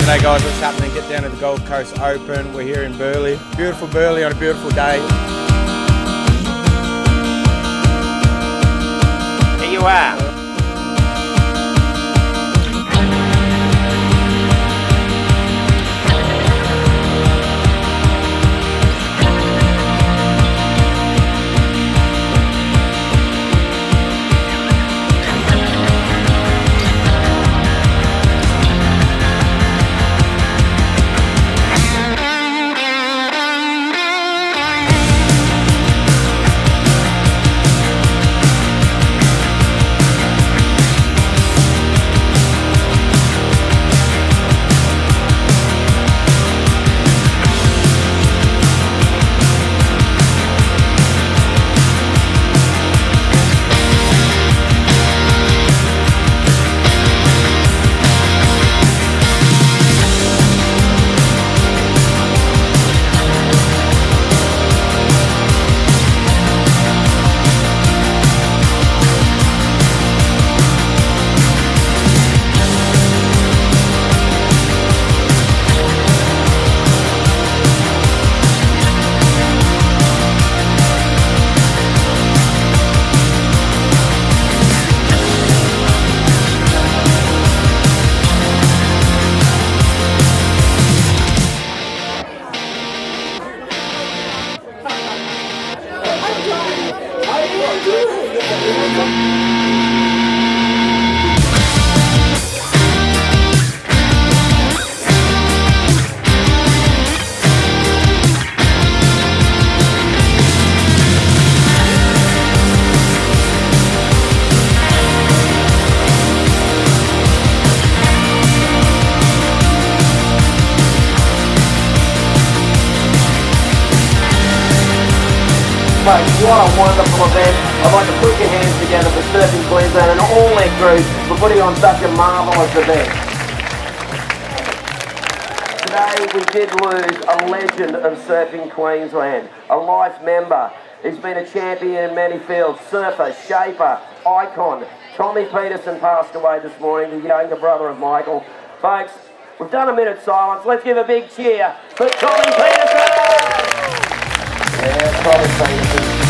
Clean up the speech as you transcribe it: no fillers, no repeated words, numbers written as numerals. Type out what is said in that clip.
G'day guys, what's happening? Get down to the Gold Coast Open. We're here in Burleigh. Beautiful Burleigh on a beautiful day. Here you are. Mate, what a wonderful event. I'd like to put your hands together for Surfing Queensland and all their crew for putting on such a marvellous event. Today we did lose a legend of Surfing Queensland, a life member. He's been a champion in many fields, surfer, shaper, icon. Tommy Peterson passed away this morning, the younger brother of Michael. Folks, we've done a minute's silence. Let's give a big cheer for Tommy Peterson! Yeah, Tommy Peterson.